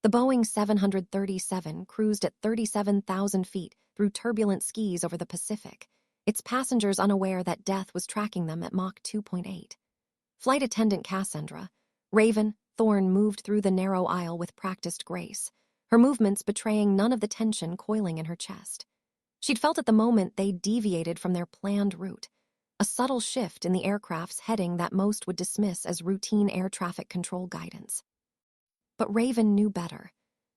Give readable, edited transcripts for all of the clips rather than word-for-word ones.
The Boeing 737 cruised at 37,000 feet through turbulent skies over the Pacific, its passengers unaware that death was tracking them at Mach 2.8. Flight attendant Cassandra, Raven Thorne, moved through the narrow aisle with practiced grace, her movements betraying none of the tension coiling in her chest. She'd felt at the moment they deviated from their planned route, a subtle shift in the aircraft's heading that most would dismiss as routine air traffic control guidance. But Raven knew better.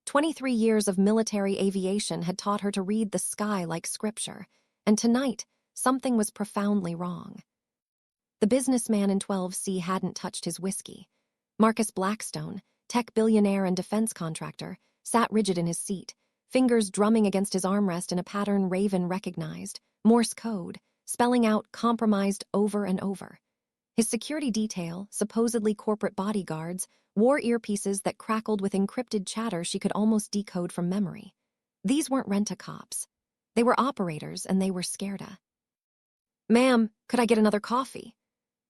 23 years of military aviation had taught her to read the sky like scripture, and tonight, something was profoundly wrong. The businessman in 12C hadn't touched his whiskey. Marcus Blackstone, tech billionaire and defense contractor, sat rigid in his seat, fingers drumming against his armrest in a pattern Raven recognized, Morse code, spelling out compromised over and over. His security detail, supposedly corporate bodyguards, wore earpieces that crackled with encrypted chatter she could almost decode from memory. These weren't rent-a-cops. They were operators, and they were scareda. "Ma'am, could I get another coffee?"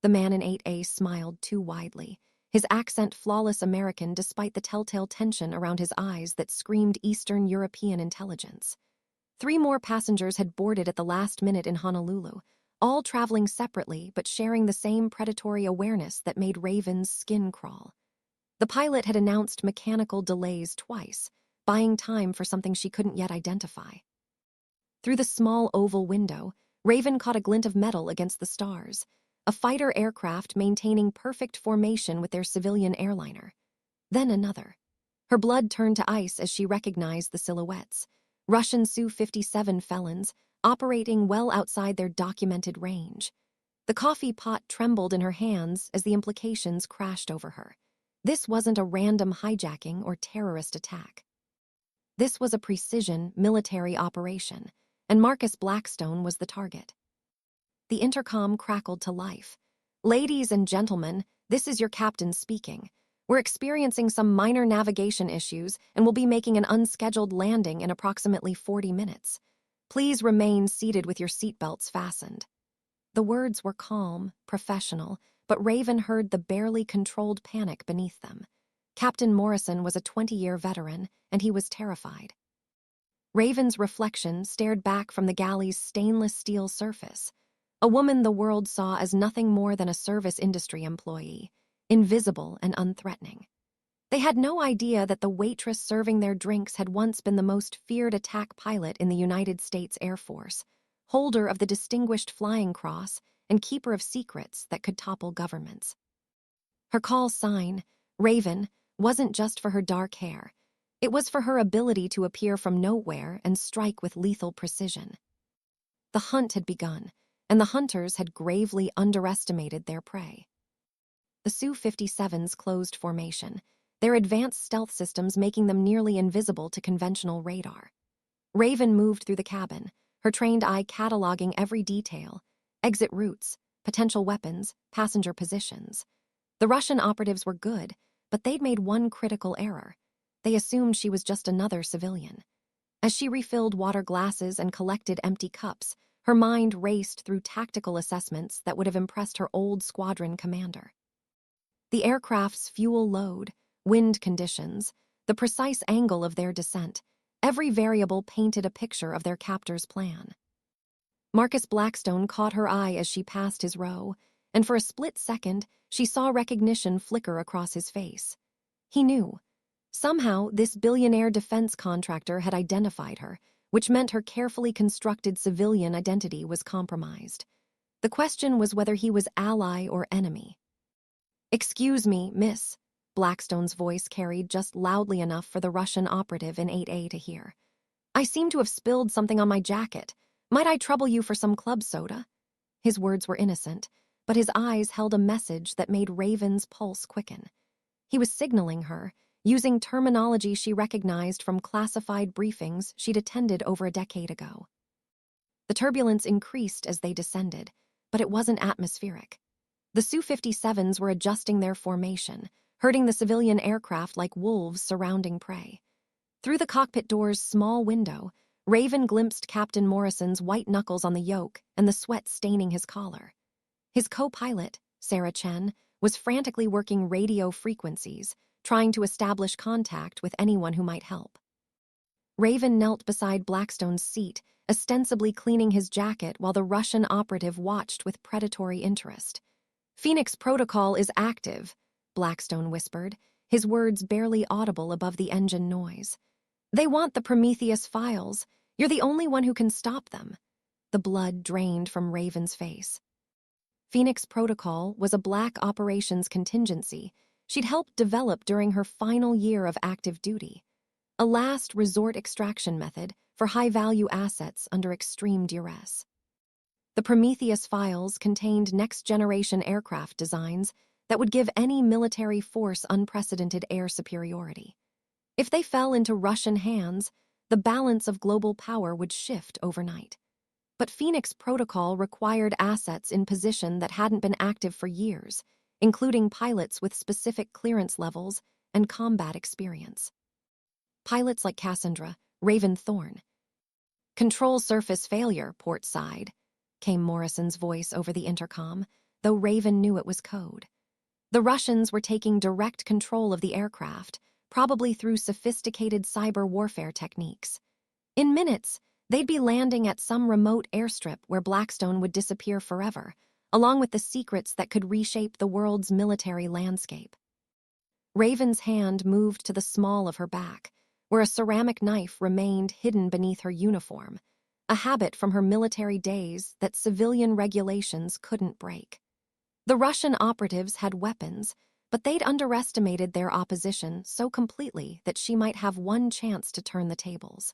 The man in 8A smiled too widely, his accent flawless American despite the telltale tension around his eyes that screamed Eastern European intelligence. 3 more passengers had boarded at the last minute in Honolulu, all traveling separately but sharing the same predatory awareness that made Raven's skin crawl. The pilot had announced mechanical delays twice, buying time for something she couldn't yet identify. Through the small oval window, Raven caught a glint of metal against the stars, a fighter aircraft maintaining perfect formation with their civilian airliner. Then another. Her blood turned to ice as she recognized the silhouettes, Russian Su-57 felons, operating well outside their documented range. The coffee pot trembled in her hands as the implications crashed over her. This wasn't a random hijacking or terrorist attack. This was a precision military operation, and Marcus Blackstone was the target. The intercom crackled to life. "Ladies and gentlemen, this is your captain speaking. We're experiencing some minor navigation issues and will be making an unscheduled landing in approximately 40 minutes. Please remain seated with your seatbelts fastened." The words were calm, professional, but Raven heard the barely controlled panic beneath them. Captain Morrison was a 20-year veteran, and he was terrified. Raven's reflection stared back from the galley's stainless steel surface, a woman the world saw as nothing more than a service industry employee, invisible and unthreatening. They had no idea that the waitress serving their drinks had once been the most feared attack pilot in the United States Air Force, holder of the Distinguished Flying Cross and keeper of secrets that could topple governments. Her call sign, Raven, wasn't just for her dark hair. It was for her ability to appear from nowhere and strike with lethal precision. The hunt had begun, and the hunters had gravely underestimated their prey. The Su-57's closed formation, their advanced stealth systems making them nearly invisible to conventional radar. Raven moved through the cabin, her trained eye cataloging every detail: exit routes, potential weapons, passenger positions. The Russian operatives were good, but they'd made one critical error. They assumed she was just another civilian. As she refilled water glasses and collected empty cups, her mind raced through tactical assessments that would have impressed her old squadron commander. The aircraft's fuel load, wind conditions, the precise angle of their descent, every variable painted a picture of their captor's plan. Marcus Blackstone caught her eye as she passed his row, and for a split second, she saw recognition flicker across his face. He knew. Somehow, this billionaire defense contractor had identified her, which meant her carefully constructed civilian identity was compromised. The question was whether he was ally or enemy. "Excuse me, miss," Blackstone's voice carried just loudly enough for the Russian operative in 8A to hear. "I seem to have spilled something on my jacket. Might I trouble you for some club soda?" His words were innocent, but his eyes held a message that made Raven's pulse quicken. He was signaling her, using terminology she recognized from classified briefings she'd attended over a decade ago. The turbulence increased as they descended, but it wasn't atmospheric. The Su-57s were adjusting their formation, herding the civilian aircraft like wolves surrounding prey. Through the cockpit door's small window, Raven glimpsed Captain Morrison's white knuckles on the yoke and the sweat staining his collar. His co-pilot, Sarah Chen, was frantically working radio frequencies, trying to establish contact with anyone who might help. Raven knelt beside Blackstone's seat, ostensibly cleaning his jacket while the Russian operative watched with predatory interest. "Phoenix Protocol is active," Blackstone whispered, his words barely audible above the engine noise. "They want the Prometheus files. You're the only one who can stop them." The blood drained from Raven's face. Phoenix Protocol was a black operations contingency she'd helped develop during her final year of active duty, a last resort extraction method for high-value assets under extreme duress. The Prometheus files contained next-generation aircraft designs that would give any military force unprecedented air superiority. If they fell into Russian hands, the balance of global power would shift overnight. But Phoenix Protocol required assets in position that hadn't been active for years, including pilots with specific clearance levels and combat experience. Pilots like Cassandra, Raven Thorne. "Control surface failure, port side," came Morrison's voice over the intercom, though Raven knew it was code. The Russians were taking direct control of the aircraft, probably through sophisticated cyber warfare techniques. In minutes, they'd be landing at some remote airstrip where Blackstone would disappear forever, along with the secrets that could reshape the world's military landscape. Raven's hand moved to the small of her back, where a ceramic knife remained hidden beneath her uniform, a habit from her military days that civilian regulations couldn't break. The Russian operatives had weapons, but they'd underestimated their opposition so completely that she might have one chance to turn the tables.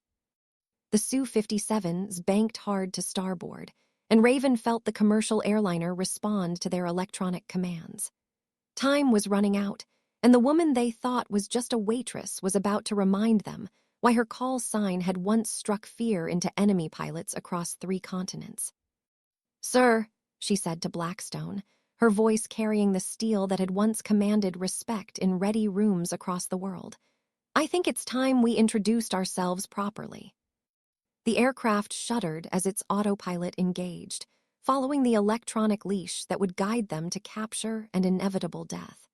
The Su-57s banked hard to starboard, and Raven felt the commercial airliner respond to their electronic commands. Time was running out, and the woman they thought was just a waitress was about to remind them why her call sign had once struck fear into enemy pilots across 3 continents. "Sir," she said to Blackstone, her voice carrying the steel that had once commanded respect in ready rooms across the world, "I think it's time we introduced ourselves properly." The aircraft shuddered as its autopilot engaged, following the electronic leash that would guide them to capture and inevitable death.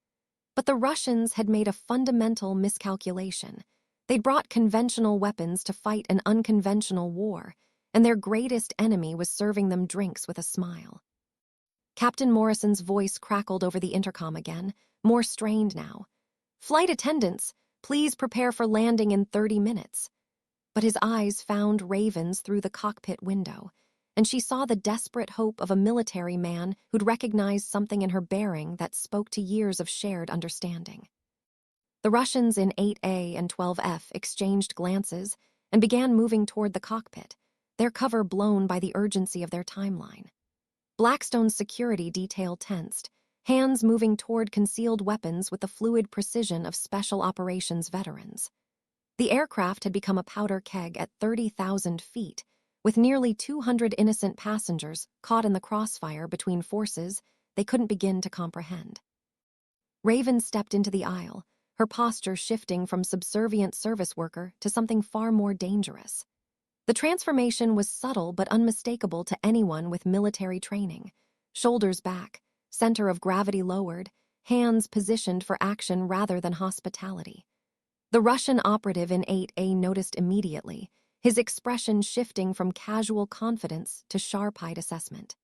But the Russians had made a fundamental miscalculation. They'd brought conventional weapons to fight an unconventional war, and their greatest enemy was serving them drinks with a smile. Captain Morrison's voice crackled over the intercom again, more strained now. "Flight attendants, please prepare for landing in 30 minutes. But his eyes found Raven's through the cockpit window, and she saw the desperate hope of a military man who'd recognized something in her bearing that spoke to years of shared understanding. The Russians in 8A and 12F exchanged glances and began moving toward the cockpit, their cover blown by the urgency of their timeline. Blackstone's security detail tensed, hands moving toward concealed weapons with the fluid precision of special operations veterans. The aircraft had become a powder keg at 30,000 feet, with nearly 200 innocent passengers caught in the crossfire between forces they couldn't begin to comprehend. Raven stepped into the aisle, her posture shifting from subservient service worker to something far more dangerous. The transformation was subtle but unmistakable to anyone with military training. Shoulders back, center of gravity lowered, hands positioned for action rather than hospitality. The Russian operative in 8A noticed immediately, his expression shifting from casual confidence to sharp-eyed assessment.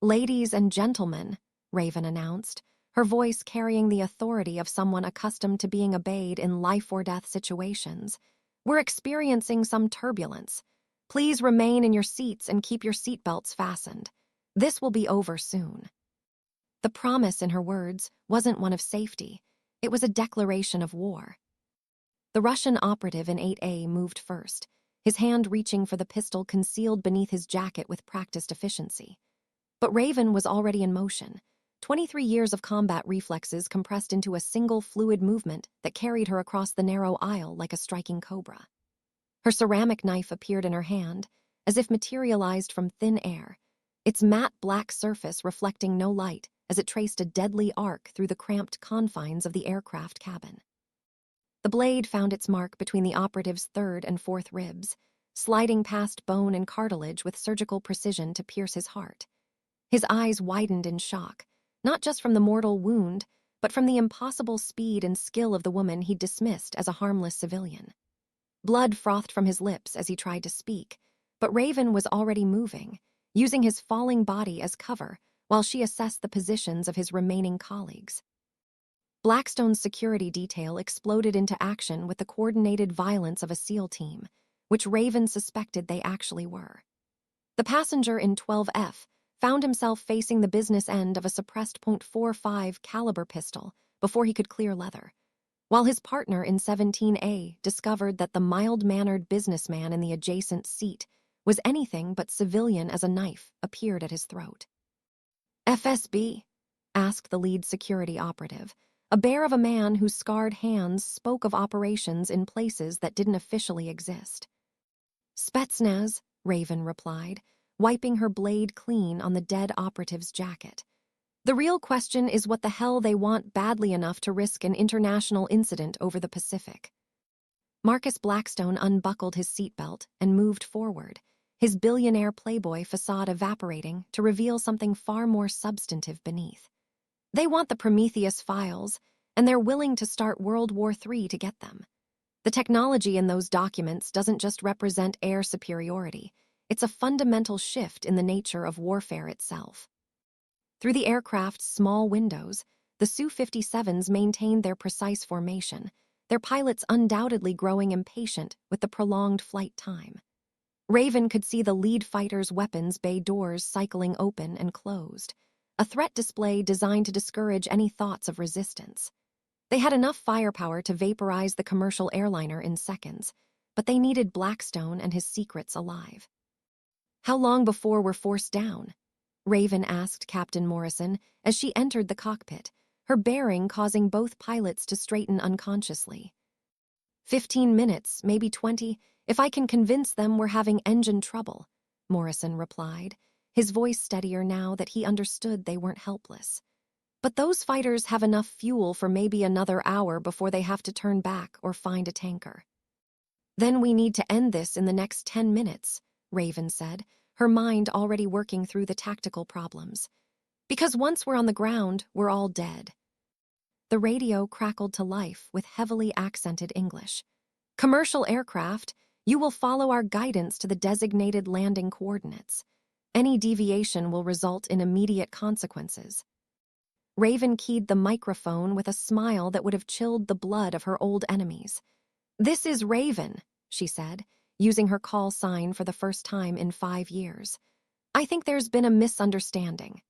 "Ladies and gentlemen," Raven announced, her voice carrying the authority of someone accustomed to being obeyed in life-or-death situations, "we're experiencing some turbulence. Please remain in your seats and keep your seatbelts fastened. This will be over soon." The promise in her words wasn't one of safety. It was a declaration of war. The Russian operative in 8A moved first, his hand reaching for the pistol concealed beneath his jacket with practiced efficiency. But Raven was already in motion, 23 years of combat reflexes compressed into a single fluid movement that carried her across the narrow aisle like a striking cobra. Her ceramic knife appeared in her hand, as if materialized from thin air, its matte black surface reflecting no light as it traced a deadly arc through the cramped confines of the aircraft cabin. The blade found its mark between the operative's 3rd and 4th ribs, sliding past bone and cartilage with surgical precision to pierce his heart. His eyes widened in shock, not just from the mortal wound, but from the impossible speed and skill of the woman he'd dismissed as a harmless civilian. Blood frothed from his lips as he tried to speak, but Raven was already moving, using his falling body as cover while she assessed the positions of his remaining colleagues. Blackstone's security detail exploded into action with the coordinated violence of a SEAL team, which Raven suspected they actually were. The passenger in 12F found himself facing the business end of a suppressed .45 caliber pistol before he could clear leather, while his partner in 17A discovered that the mild-mannered businessman in the adjacent seat was anything but civilian as a knife appeared at his throat. "FSB?" asked the lead security operative, a bear of a man whose scarred hands spoke of operations in places that didn't officially exist. "Spetsnaz," Raven replied, wiping her blade clean on the dead operative's jacket. "The real question is what the hell they want badly enough to risk an international incident over the Pacific." Marcus Blackstone unbuckled his seatbelt and moved forward, his billionaire playboy facade evaporating to reveal something far more substantive beneath. "They want the Prometheus files, and they're willing to start World War III to get them. The technology in those documents doesn't just represent air superiority, it's a fundamental shift in the nature of warfare itself." Through the aircraft's small windows, the Su-57s maintained their precise formation, their pilots undoubtedly growing impatient with the prolonged flight time. Raven could see the lead fighter's weapons bay doors cycling open and closed, a threat display designed to discourage any thoughts of resistance. They had enough firepower to vaporize the commercial airliner in seconds, but they needed Blackstone and his secrets alive. "How long before we're forced down?" Raven asked Captain Morrison as she entered the cockpit, her bearing causing both pilots to straighten unconsciously. 15 minutes, maybe 20, if I can convince them we're having engine trouble," Morrison replied, his voice steadier now that he understood they weren't helpless. "But those fighters have enough fuel for maybe another hour before they have to turn back or find a tanker." "Then we need to end this in the next 10 minutes, Raven said, her mind already working through the tactical problems. "Because once we're on the ground, we're all dead." The radio crackled to life with heavily accented English. "Commercial aircraft, you will follow our guidance to the designated landing coordinates. Any deviation will result in immediate consequences." Raven keyed the microphone with a smile that would have chilled the blood of her old enemies. "This is Raven," she said, using her call sign for the first time in 5 years. "I think there's been a misunderstanding."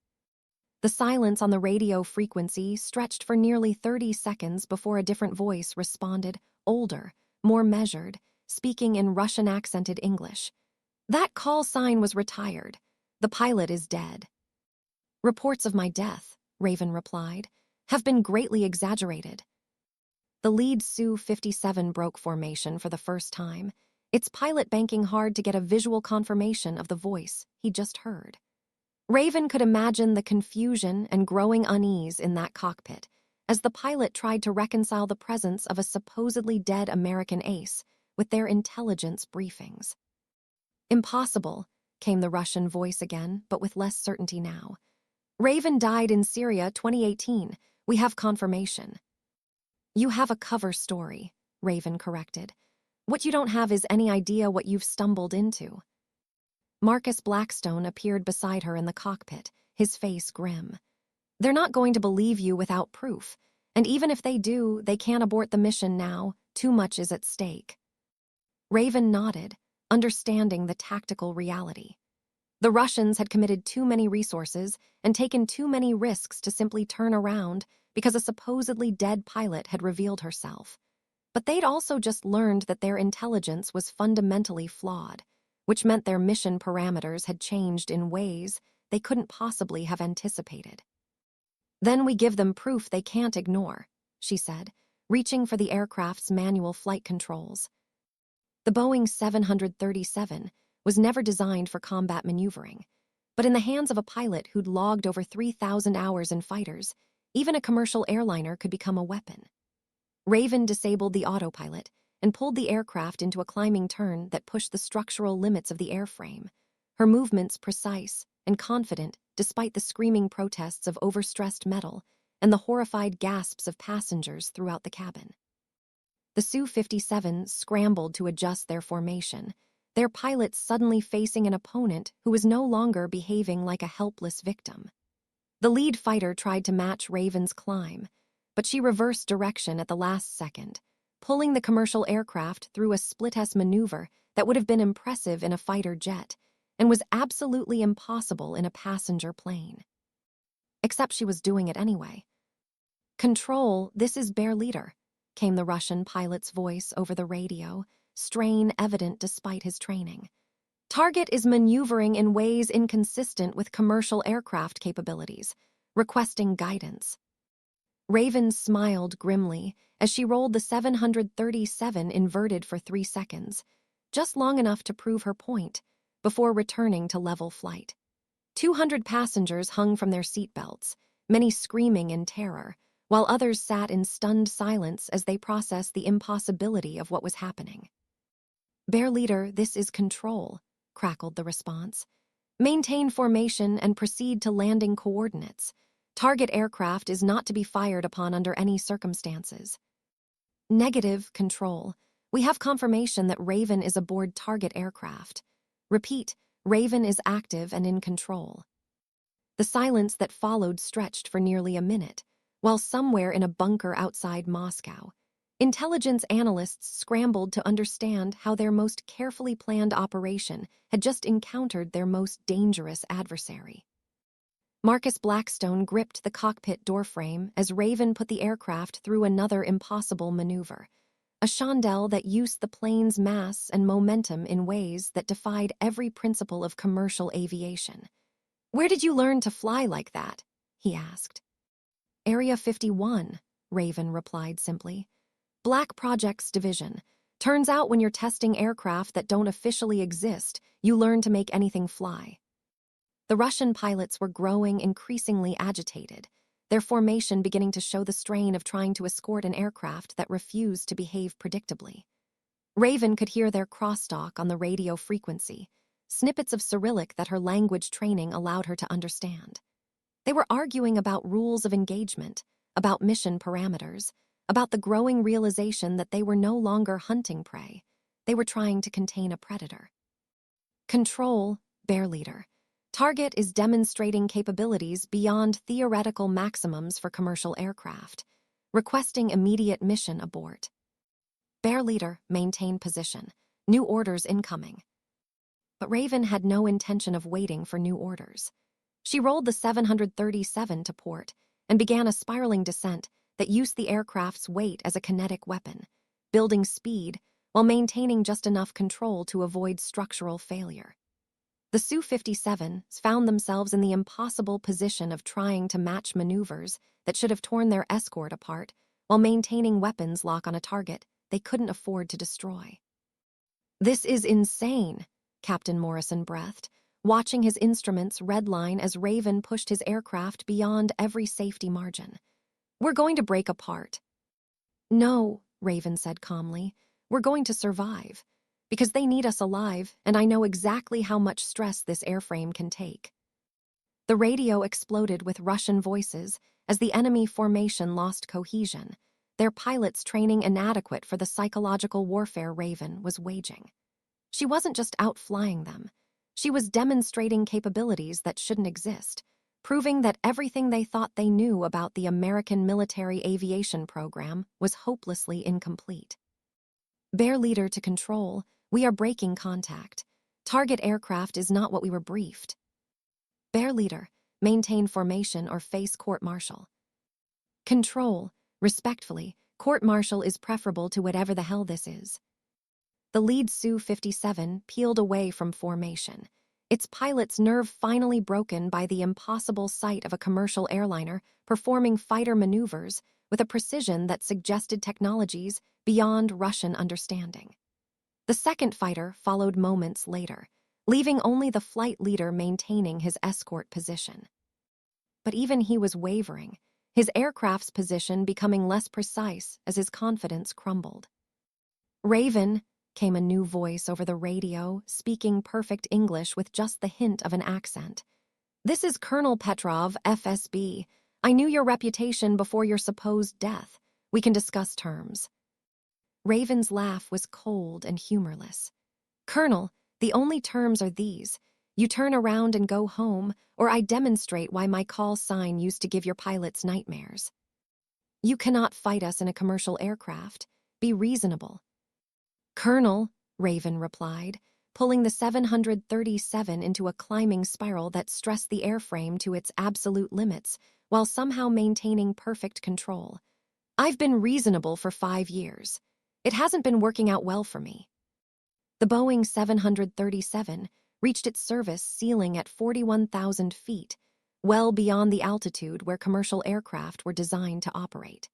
The silence on the radio frequency stretched for nearly 30 seconds before a different voice responded, older, more measured, speaking in Russian-accented English. "That call sign was retired. The pilot is dead." "Reports of my death," Raven replied, "have been greatly exaggerated." The lead Su-57 broke formation for the first time, its pilot banking hard to get a visual confirmation of the voice he'd just heard. Raven could imagine the confusion and growing unease in that cockpit as the pilot tried to reconcile the presence of a supposedly dead American ace with their intelligence briefings. "Impossible," came the Russian voice again, but with less certainty now. "Raven died in Syria 2018. We have confirmation." "You have a cover story," Raven corrected. "What you don't have is any idea what you've stumbled into." Marcus Blackstone appeared beside her in the cockpit, his face grim. "They're not going to believe you without proof, and even if they do, they can't abort the mission now. Too much is at stake." Raven nodded, understanding the tactical reality. The Russians had committed too many resources and taken too many risks to simply turn around because a supposedly dead pilot had revealed herself. But they'd also just learned that their intelligence was fundamentally flawed, which meant their mission parameters had changed in ways they couldn't possibly have anticipated. "Then we give them proof they can't ignore," she said, reaching for the aircraft's manual flight controls. The Boeing 737 was never designed for combat maneuvering, but in the hands of a pilot who'd logged over 3,000 hours in fighters, even a commercial airliner could become a weapon. Raven disabled the autopilot and pulled the aircraft into a climbing turn that pushed the structural limits of the airframe, her movements precise and confident despite the screaming protests of overstressed metal and the horrified gasps of passengers throughout the cabin. The Su-57 scrambled to adjust their formation, their pilots suddenly facing an opponent who was no longer behaving like a helpless victim. The lead fighter tried to match Raven's climb, but she reversed direction at the last second, pulling the commercial aircraft through a split-S maneuver that would have been impressive in a fighter jet and was absolutely impossible in a passenger plane. Except she was doing it anyway. "Control, this is Bear Leader," came the Russian pilot's voice over the radio, strain evident despite his training. "Target is maneuvering in ways inconsistent with commercial aircraft capabilities, requesting guidance." Raven smiled grimly as she rolled the 737 inverted for 3 seconds, just long enough to prove her point, before returning to level flight. 200 passengers hung from their seatbelts, many screaming in terror, while others sat in stunned silence as they processed the impossibility of what was happening. "Bear Leader, this is Control," crackled the response. "Maintain formation and proceed to landing coordinates. Target aircraft is not to be fired upon under any circumstances." "Negative, Control. We have confirmation that Raven is aboard target aircraft. Repeat, Raven is active and in control." The silence that followed stretched for nearly a minute, while somewhere in a bunker outside Moscow, intelligence analysts scrambled to understand how their most carefully planned operation had just encountered their most dangerous adversary. Marcus Blackstone gripped the cockpit doorframe as Raven put the aircraft through another impossible maneuver, a chandelle that used the plane's mass and momentum in ways that defied every principle of commercial aviation. "Where did you learn to fly like that?" he asked. "Area 51, Raven replied simply. "Black Projects Division. Turns out when you're testing aircraft that don't officially exist, you learn to make anything fly." The Russian pilots were growing increasingly agitated, their formation beginning to show the strain of trying to escort an aircraft that refused to behave predictably. Raven could hear their crosstalk on the radio frequency, snippets of Cyrillic that her language training allowed her to understand. They were arguing about rules of engagement, about mission parameters, about the growing realization that they were no longer hunting prey. They were trying to contain a predator. "Control, Bear Leader. Target is demonstrating capabilities beyond theoretical maximums for commercial aircraft, requesting immediate mission abort. Bear Leader, maintain position. New orders incoming." But Raven had no intention of waiting for new orders. She rolled the 737 to port and began a spiraling descent that used the aircraft's weight as a kinetic weapon, building speed while maintaining just enough control to avoid structural failure. The Su-57s found themselves in the impossible position of trying to match maneuvers that should have torn their escort apart while maintaining weapons lock on a target they couldn't afford to destroy. "This is insane," Captain Morrison breathed, watching his instruments redline as Raven pushed his aircraft beyond every safety margin. "We're going to break apart." "No," Raven said calmly. "We're going to survive. Because they need us alive, and I know exactly how much stress this airframe can take." The radio exploded with Russian voices as the enemy formation lost cohesion, their pilots' training inadequate for the psychological warfare Raven was waging. She wasn't just outflying them. She was demonstrating capabilities that shouldn't exist, proving that everything they thought they knew about the American military aviation program was hopelessly incomplete. "Bear Leader to Control, we are breaking contact. Target aircraft is not what we were briefed." "Bear Leader, maintain formation or face court-martial." "Control, respectfully, court-martial is preferable to whatever the hell this is." The lead Su-57 peeled away from formation, its pilot's nerve finally broken by the impossible sight of a commercial airliner performing fighter maneuvers with a precision that suggested technologies beyond Russian understanding. The second fighter followed moments later, leaving only the flight leader maintaining his escort position. But even he was wavering, his aircraft's position becoming less precise as his confidence crumbled. "Raven," came a new voice over the radio, speaking perfect English with just the hint of an accent. "This is Colonel Petrov, FSB. I knew your reputation before your supposed death. We can discuss terms." Raven's laugh was cold and humorless. "Colonel, the only terms are these. You turn around and go home, or I demonstrate why my call sign used to give your pilots nightmares. You cannot fight us in a commercial aircraft. Be reasonable." "Colonel," Raven replied, pulling the 737 into a climbing spiral that stressed the airframe to its absolute limits while somehow maintaining perfect control. "I've been reasonable for 5 years. It hasn't been working out well for me." The Boeing 737 reached its service ceiling at 41,000 feet, well beyond the altitude where commercial aircraft were designed to operate.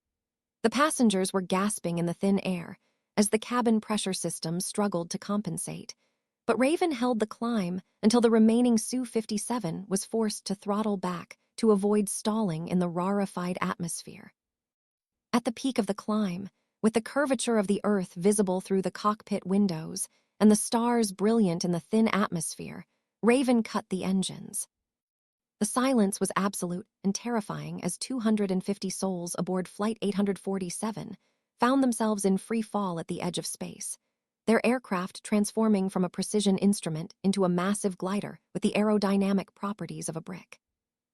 The passengers were gasping in the thin air as the cabin pressure system struggled to compensate, but Raven held the climb until the remaining Su-57 was forced to throttle back to avoid stalling in the rarefied atmosphere. At the peak of the climb, with the curvature of the Earth visible through the cockpit windows and the stars brilliant in the thin atmosphere, Raven cut the engines. The silence was absolute and terrifying as 250 souls aboard Flight 847 found themselves in free fall at the edge of space, their aircraft transforming from a precision instrument into a massive glider with the aerodynamic properties of a brick.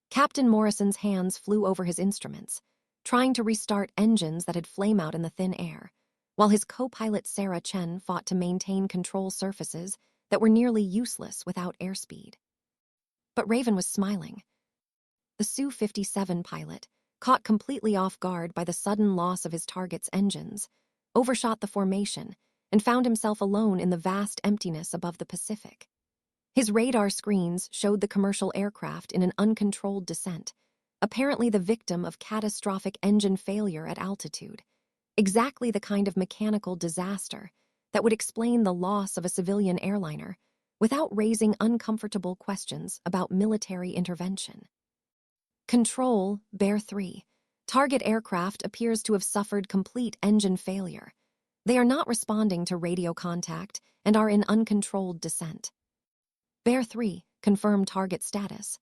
Captain Morrison's hands flew over his instruments, trying to restart engines that had flame out in the thin air, while his co-pilot Sarah Chen fought to maintain control surfaces that were nearly useless without airspeed. But Raven was smiling. The Su-57 pilot, caught completely off guard by the sudden loss of his target's engines, overshot the formation and found himself alone in the vast emptiness above the Pacific. His radar screens showed the commercial aircraft in an uncontrolled descent, apparently the victim of catastrophic engine failure at altitude, exactly the kind of mechanical disaster that would explain the loss of a civilian airliner without raising uncomfortable questions about military intervention. "Control, Bear 3. Target aircraft appears to have suffered complete engine failure. They are not responding to radio contact and are in uncontrolled descent." "Bear 3, confirm target status."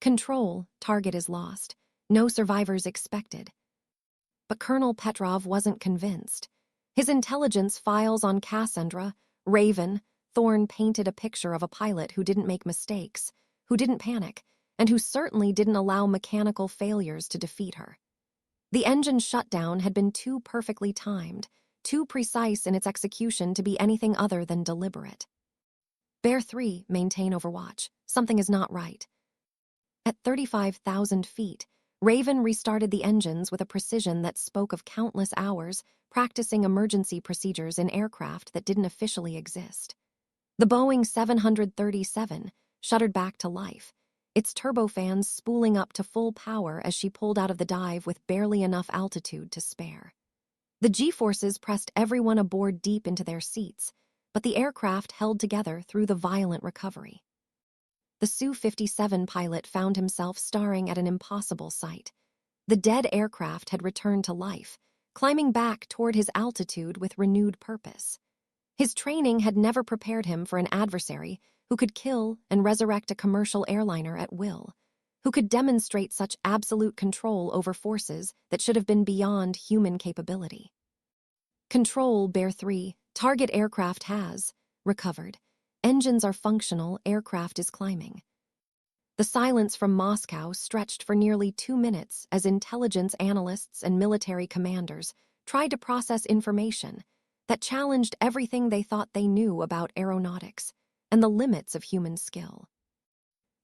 "Control, target is lost. No survivors expected." But Colonel Petrov wasn't convinced. His intelligence files on Cassandra, Raven, Thorne painted a picture of a pilot who didn't make mistakes, who didn't panic, and who certainly didn't allow mechanical failures to defeat her. The engine shutdown had been too perfectly timed, too precise in its execution to be anything other than deliberate. "Bear 3, maintain overwatch. Something is not right." At 35,000 feet, Raven restarted the engines with a precision that spoke of countless hours practicing emergency procedures in aircraft that didn't officially exist. The Boeing 737 shuddered back to life, its turbofans spooling up to full power as she pulled out of the dive with barely enough altitude to spare. The G-forces pressed everyone aboard deep into their seats, but the aircraft held together through the violent recovery. The Su-57 pilot found himself staring at an impossible sight. The dead aircraft had returned to life, climbing back toward his altitude with renewed purpose. His training had never prepared him for an adversary who could kill and resurrect a commercial airliner at will, who could demonstrate such absolute control over forces that should have been beyond human capability. "Control, Bear 3, target aircraft has recovered. Engines are functional, aircraft is climbing." The silence from Moscow stretched for nearly 2 minutes as intelligence analysts and military commanders tried to process information that challenged everything they thought they knew about aeronautics and the limits of human skill.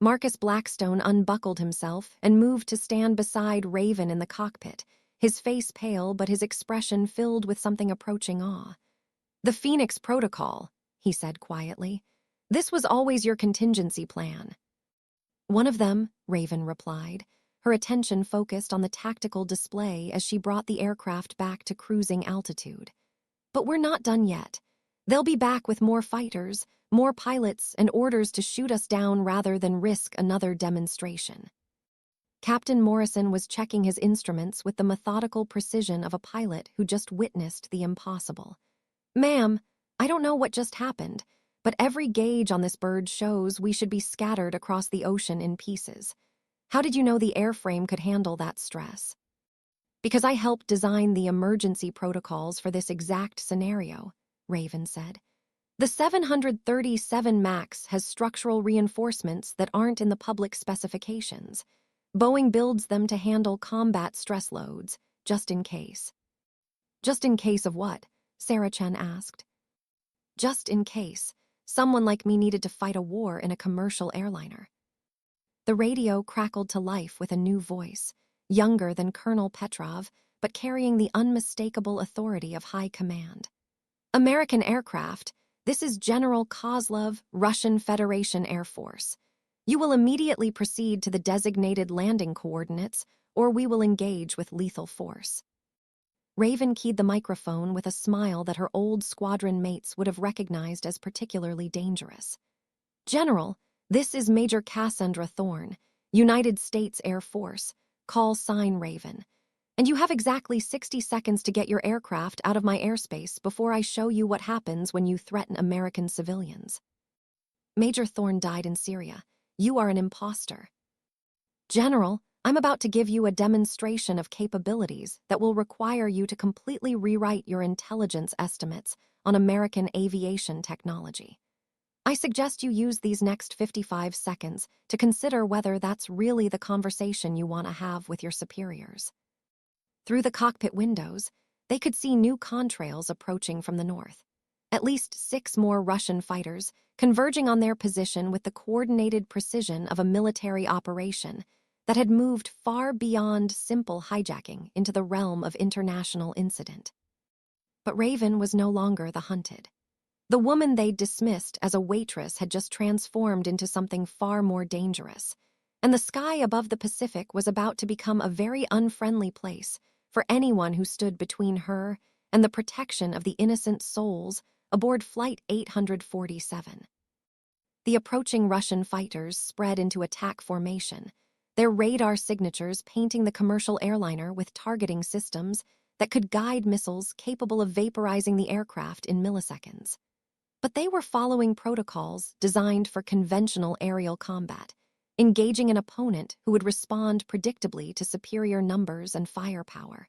Marcus Blackstone unbuckled himself and moved to stand beside Raven in the cockpit, his face pale but his expression filled with something approaching awe. "The Phoenix Protocol," he said quietly. "This was always your contingency plan." "One of them," Raven replied, her attention focused on the tactical display as she brought the aircraft back to cruising altitude. "But we're not done yet. They'll be back with more fighters, more pilots, and orders to shoot us down rather than risk another demonstration." Captain Morrison was checking his instruments with the methodical precision of a pilot who just witnessed the impossible. "Ma'am, I don't know what just happened, but every gauge on this bird shows we should be scattered across the ocean in pieces. How did you know the airframe could handle that stress? Because I helped design the emergency protocols for this exact scenario, Raven said. The 737 MAX has structural reinforcements that aren't in the public specifications. Boeing builds them to handle combat stress loads, just in case. Just in case of what? Sarah Chen asked. Just in case someone like me needed to fight a war in a commercial airliner. The radio crackled to life with a new voice, younger than Colonel Petrov, but carrying the unmistakable authority of high command. American aircraft, this is General Kozlov, Russian Federation Air Force. You will immediately proceed to the designated landing coordinates, or we will engage with lethal force. Raven keyed the microphone with a smile that her old squadron mates would have recognized as particularly dangerous. General, this is Major Cassandra Thorne, United States Air Force, call sign Raven. And you have exactly 60 seconds to get your aircraft out of my airspace before I show you what happens when you threaten American civilians. Major Thorne died in Syria. You are an imposter. General, I'm about to give you a demonstration of capabilities that will require you to completely rewrite your intelligence estimates on American aviation technology. I suggest you use these next 55 seconds to consider whether that's really the conversation you want to have with your superiors. Through the cockpit windows, they could see new contrails approaching from the north. At least 6 more Russian fighters converging on their position with the coordinated precision of a military operation that had moved far beyond simple hijacking into the realm of international incident. But Raven was no longer the hunted. The woman they'd dismissed as a waitress had just transformed into something far more dangerous, and the sky above the Pacific was about to become a very unfriendly place for anyone who stood between her and the protection of the innocent souls aboard Flight 847. The approaching Russian fighters spread into attack formation, their radar signatures painting the commercial airliner with targeting systems that could guide missiles capable of vaporizing the aircraft in milliseconds. But they were following protocols designed for conventional aerial combat, engaging an opponent who would respond predictably to superior numbers and firepower.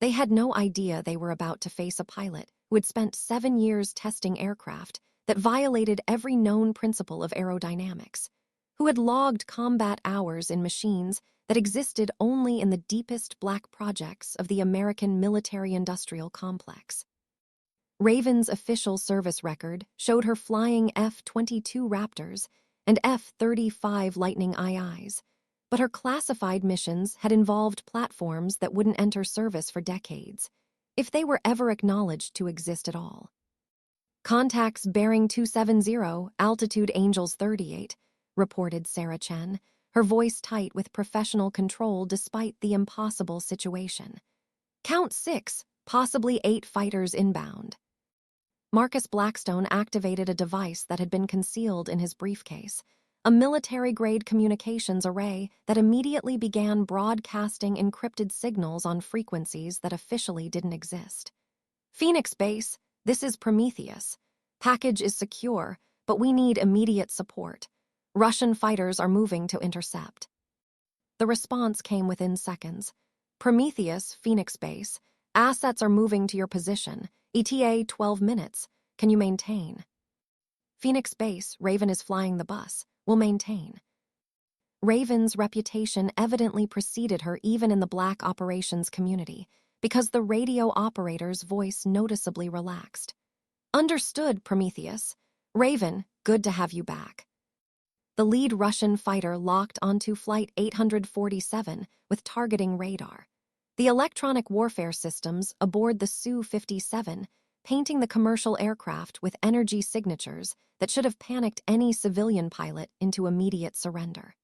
They had no idea they were about to face a pilot who had spent 7 years testing aircraft that violated every known principle of aerodynamics, who had logged combat hours in machines that existed only in the deepest black projects of the American military-industrial complex. Raven's official service record showed her flying F-22 Raptors and F-35 Lightning IIs, but her classified missions had involved platforms that wouldn't enter service for decades, if they were ever acknowledged to exist at all. Contacts bearing 270, altitude Angels 38, reported Sarah Chen, her voice tight with professional control despite the impossible situation. Count 6, possibly 8 fighters inbound. Marcus Blackstone activated a device that had been concealed in his briefcase, a military-grade communications array that immediately began broadcasting encrypted signals on frequencies that officially didn't exist. Phoenix Base, this is Prometheus. Package is secure, but we need immediate support. Russian fighters are moving to intercept. The response came within seconds. Prometheus, Phoenix Base, assets are moving to your position. ETA 12 minutes. Can you maintain? Phoenix Base, Raven is flying the bus. Will maintain. Raven's reputation evidently preceded her even in the black operations community, because the radio operator's voice noticeably relaxed. Understood, Prometheus. Raven, good to have you back. The lead Russian fighter locked onto Flight 847 with targeting radar. The electronic warfare systems aboard the Su-57 painting the commercial aircraft with energy signatures that should have panicked any civilian pilot into immediate surrender.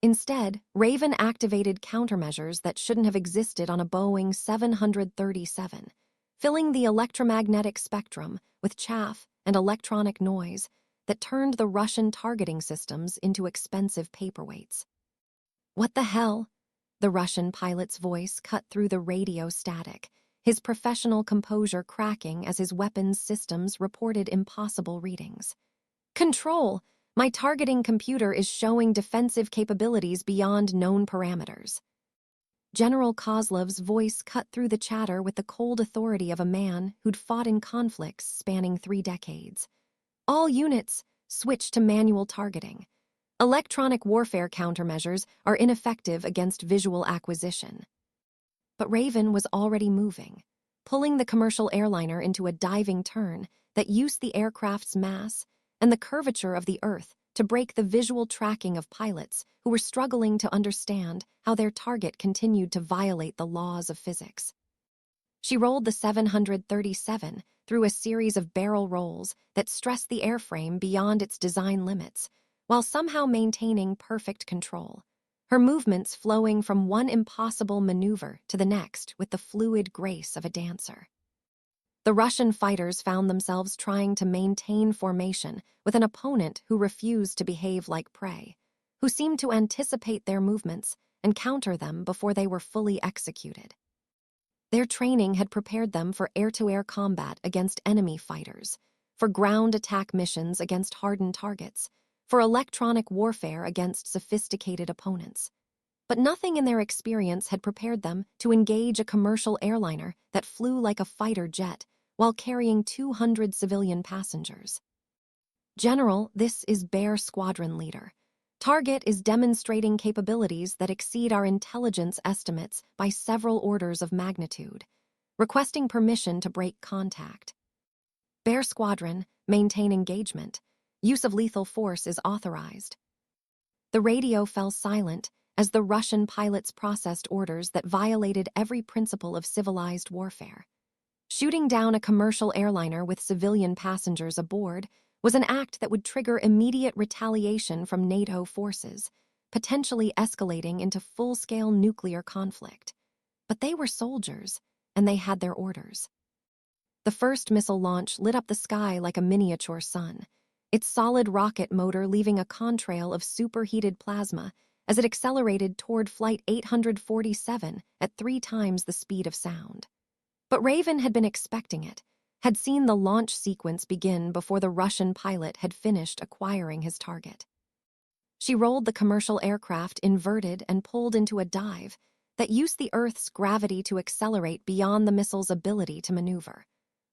Instead, Raven activated countermeasures that shouldn't have existed on a Boeing 737, filling the electromagnetic spectrum with chaff and electronic noise that turned the Russian targeting systems into expensive paperweights. What the hell? The Russian pilot's voice cut through the radio static, his professional composure cracking as his weapons systems reported impossible readings. Control! My targeting computer is showing defensive capabilities beyond known parameters. General Kozlov's voice cut through the chatter with the cold authority of a man who'd fought in conflicts spanning 3 decades. All units, switch to manual targeting. Electronic warfare countermeasures are ineffective against visual acquisition. But Raven was already moving, pulling the commercial airliner into a diving turn that used the aircraft's mass and the curvature of the Earth to break the visual tracking of pilots who were struggling to understand how their target continued to violate the laws of physics. She rolled the 737 through a series of barrel rolls that stressed the airframe beyond its design limits, while somehow maintaining perfect control, her movements flowing from one impossible maneuver to the next with the fluid grace of a dancer. The Russian fighters found themselves trying to maintain formation with an opponent who refused to behave like prey, who seemed to anticipate their movements and counter them before they were fully executed. Their training had prepared them for air-to-air combat against enemy fighters, for ground attack missions against hardened targets, for electronic warfare against sophisticated opponents. But nothing in their experience had prepared them to engage a commercial airliner that flew like a fighter jet while carrying 200 civilian passengers. General, this is Bear Squadron Leader. Target is demonstrating capabilities that exceed our intelligence estimates by several orders of magnitude, requesting permission to break contact. Bear Squadron, maintain engagement. Use of lethal force is authorized. The radio fell silent as the Russian pilots processed orders that violated every principle of civilized warfare. Shooting down a commercial airliner with civilian passengers aboard was an act that would trigger immediate retaliation from NATO forces, potentially escalating into full-scale nuclear conflict. But they were soldiers, and they had their orders. The first missile launch lit up the sky like a miniature sun, its solid rocket motor leaving a contrail of superheated plasma as it accelerated toward Flight 847 at 3 times the speed of sound. But Raven had been expecting it, had seen the launch sequence begin before the Russian pilot had finished acquiring his target. She rolled the commercial aircraft inverted and pulled into a dive that used the Earth's gravity to accelerate beyond the missile's ability to maneuver,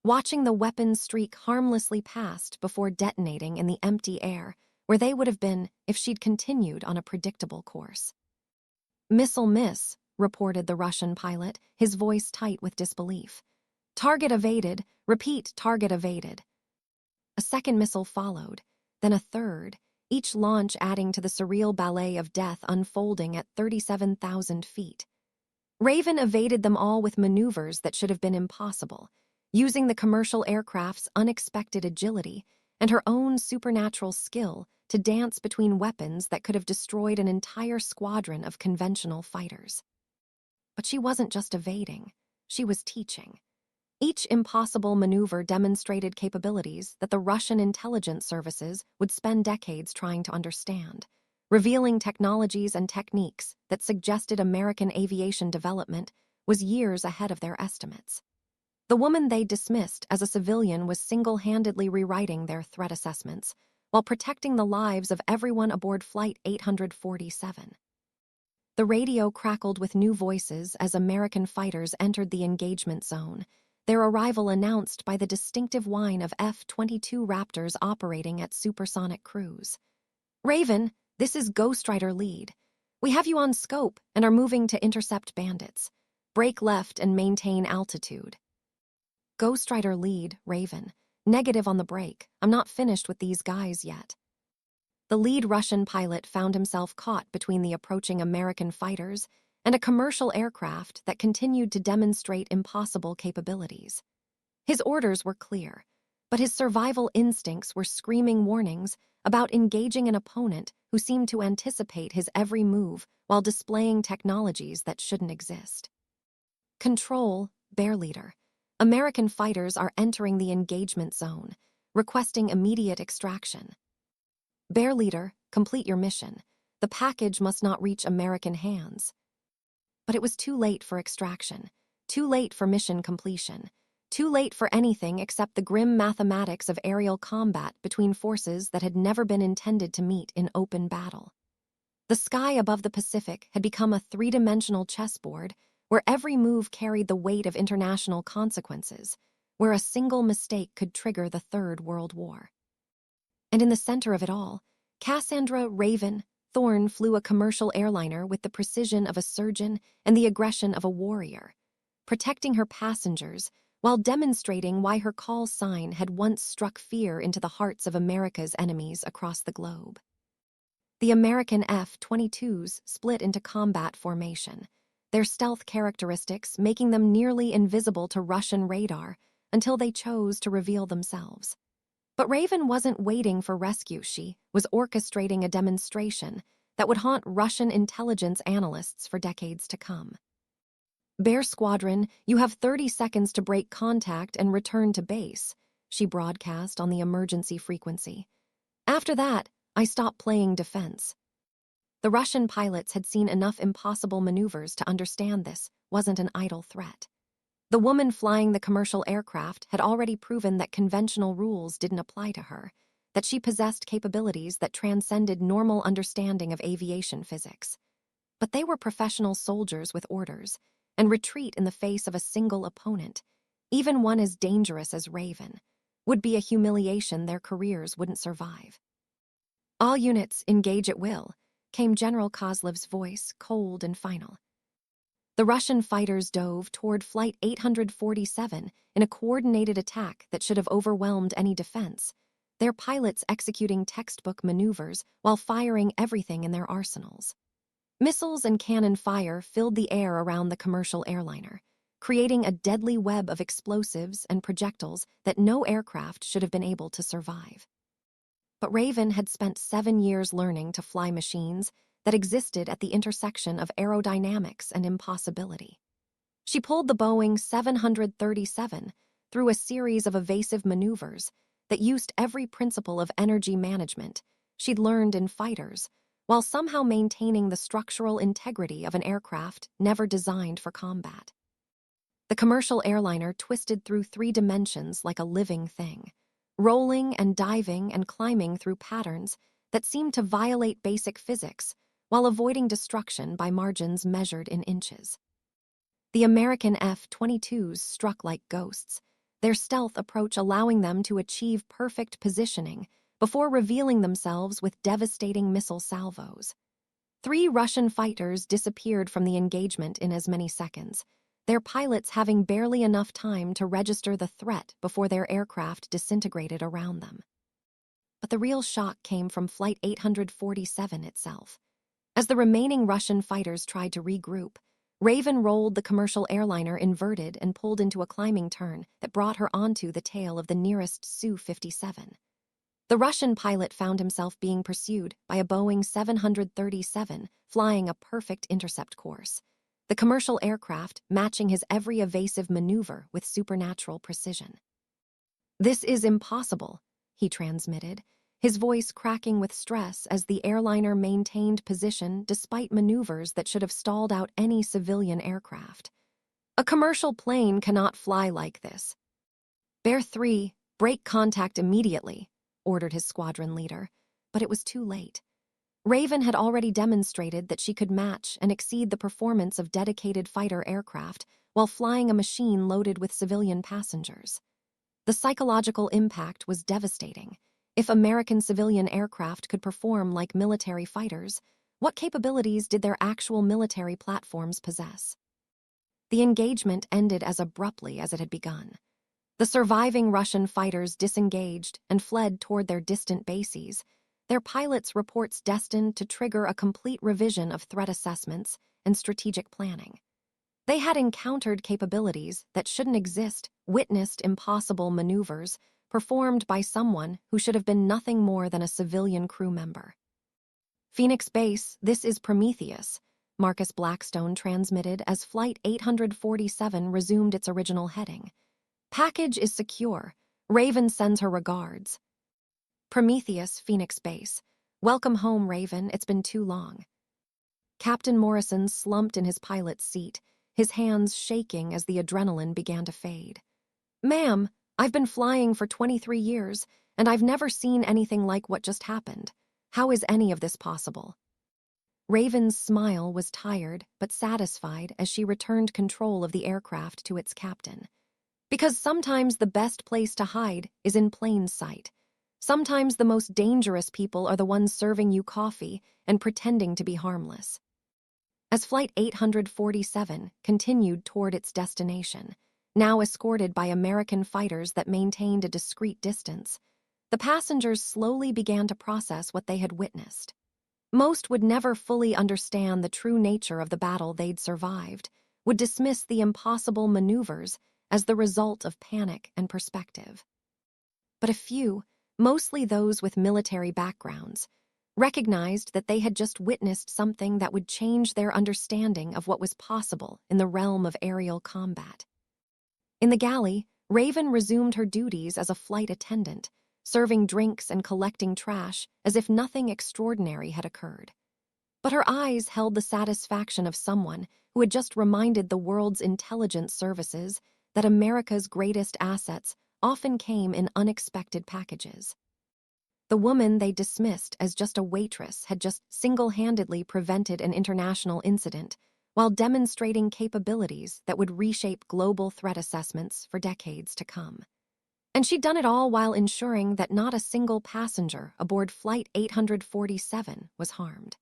watching the weapons streak harmlessly past before detonating in the empty air where they would have been if she'd continued on a predictable course. "Missile miss," reported the Russian pilot, his voice tight with disbelief. "Target evaded. Repeat, target evaded." A second missile followed, then a third, each launch adding to the surreal ballet of death unfolding at 37,000 feet. Raven evaded them all with maneuvers that should have been impossible, using the commercial aircraft's unexpected agility and her own supernatural skill to dance between weapons that could have destroyed an entire squadron of conventional fighters. But she wasn't just evading, she was teaching. Each impossible maneuver demonstrated capabilities that the Russian intelligence services would spend decades trying to understand, revealing technologies and techniques that suggested American aviation development was years ahead of their estimates. The woman they dismissed as a civilian was single-handedly rewriting their threat assessments while protecting the lives of everyone aboard Flight 847. The radio crackled with new voices as American fighters entered the engagement zone, their arrival announced by the distinctive whine of F-22 Raptors operating at supersonic cruise. "Raven, this is Ghost Rider Lead. We have you on scope and are moving to intercept bandits. Break left and maintain altitude." "Ghost Rider Lead, Raven. Negative on the break. I'm not finished with these guys yet." The lead Russian pilot found himself caught between the approaching American fighters and a commercial aircraft that continued to demonstrate impossible capabilities. His orders were clear, but his survival instincts were screaming warnings about engaging an opponent who seemed to anticipate his every move while displaying technologies that shouldn't exist. "Control, Bear Leader. American fighters are entering the engagement zone, requesting immediate extraction." "Bear Leader, complete your mission. The package must not reach American hands." But it was too late for extraction, too late for mission completion, Too late for anything except the grim mathematics of aerial combat between forces that had never been intended to meet in open battle. The sky above the Pacific had become a three-dimensional chessboard where every move carried the weight of international consequences, where a single mistake could trigger the Third World War. And in the center of it all, Cassandra Raven Thorne flew a commercial airliner with the precision of a surgeon and the aggression of a warrior, protecting her passengers while demonstrating why her call sign had once struck fear into the hearts of America's enemies across the globe. The American F-22s split into combat formation, their stealth characteristics making them nearly invisible to Russian radar until they chose to reveal themselves. But Raven wasn't waiting for rescue. She was orchestrating a demonstration that would haunt Russian intelligence analysts for decades to come. "Bear Squadron, you have 30 seconds to break contact and return to base," she broadcast on the emergency frequency. "After that, I stop playing defense." The Russian pilots had seen enough impossible maneuvers to understand this wasn't an idle threat. The woman flying the commercial aircraft had already proven that conventional rules didn't apply to her, that she possessed capabilities that transcended normal understanding of aviation physics. But they were professional soldiers with orders, and retreat in the face of a single opponent, even one as dangerous as Raven, would be a humiliation their careers wouldn't survive. "All units, engage at will," came General Kozlov's voice, cold and final. The Russian fighters dove toward Flight 847 in a coordinated attack that should have overwhelmed any defense, their pilots executing textbook maneuvers while firing everything in their arsenals. Missiles and cannon fire filled the air around the commercial airliner, creating a deadly web of explosives and projectiles that no aircraft should have been able to survive. But Raven had spent 7 years learning to fly machines that existed at the intersection of aerodynamics and impossibility. She pulled the Boeing 737 through a series of evasive maneuvers that used every principle of energy management she'd learned in fighters, while somehow maintaining the structural integrity of an aircraft never designed for combat. The commercial airliner twisted through 3 dimensions like a living thing, rolling and diving and climbing through patterns that seemed to violate basic physics while avoiding destruction by margins measured in inches. The American F-22s struck like ghosts, their stealth approach allowing them to achieve perfect positioning before revealing themselves with devastating missile salvos. 3 Russian fighters disappeared from the engagement in as many seconds, their pilots having barely enough time to register the threat before their aircraft disintegrated around them. But the real shock came from Flight 847 itself. As the remaining Russian fighters tried to regroup, Raven rolled the commercial airliner inverted and pulled into a climbing turn that brought her onto the tail of the nearest Su-57. The Russian pilot found himself being pursued by a Boeing 737 flying a perfect intercept course, the commercial aircraft matching his every evasive maneuver with supernatural precision. "This is impossible," he transmitted, his voice cracking with stress as the airliner maintained position despite maneuvers that should have stalled out any civilian aircraft. "A commercial plane cannot fly like this." "Bear 3, break contact immediately," ordered his squadron leader, but it was too late. Raven had already demonstrated that she could match and exceed the performance of dedicated fighter aircraft while flying a machine loaded with civilian passengers. The psychological impact was devastating. If American civilian aircraft could perform like military fighters, what capabilities did their actual military platforms possess? The engagement ended as abruptly as it had begun. The surviving Russian fighters disengaged and fled toward their distant bases, their pilots' reports destined to trigger a complete revision of threat assessments and strategic planning. They had encountered capabilities that shouldn't exist, witnessed impossible maneuvers performed by someone who should have been nothing more than a civilian crew member. "Phoenix Base, this is Prometheus," Marcus Blackstone transmitted as Flight 847 resumed its original heading. "Package is secure. Raven sends her regards." "Prometheus, Phoenix Base. Welcome home, Raven. It's been too long." Captain Morrison slumped in his pilot's seat, his hands shaking as the adrenaline began to fade. Ma'am, I've been flying for 23 years, and I've never seen anything like what just happened. How is any of this possible? Raven's smile was tired but satisfied as she returned control of the aircraft to its captain. Because sometimes the best place to hide is in plain sight. Sometimes the most dangerous people are the ones serving you coffee and pretending to be harmless. As Flight 847 continued toward its destination, now escorted by American fighters that maintained a discreet distance, the passengers slowly began to process what they had witnessed. Most would never fully understand the true nature of the battle they'd survived, would dismiss the impossible maneuvers as the result of panic and perspective. But a few, mostly those with military backgrounds, recognized that they had just witnessed something that would change their understanding of what was possible in the realm of aerial combat. In the galley, Raven resumed her duties as a flight attendant, serving drinks and collecting trash as if nothing extraordinary had occurred. But her eyes held the satisfaction of someone who had just reminded the world's intelligence services that America's greatest assets often came in unexpected packages. The woman they dismissed as just a waitress had just single-handedly prevented an international incident while demonstrating capabilities that would reshape global threat assessments for decades to come. And she'd done it all while ensuring that not a single passenger aboard Flight 847 was harmed.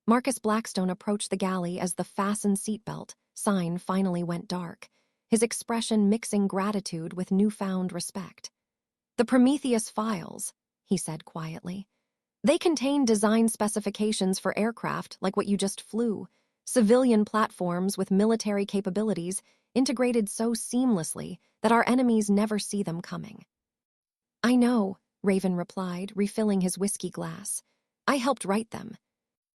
Marcus Blackstone approached the galley as the "fasten seatbelt" sign finally went dark, his expression mixing gratitude with newfound respect. "The Prometheus files," he said quietly. "They contain design specifications for aircraft like what you just flew, civilian platforms with military capabilities integrated so seamlessly that our enemies never see them coming." "I know," Raven replied, refilling his whiskey glass. "I helped write them.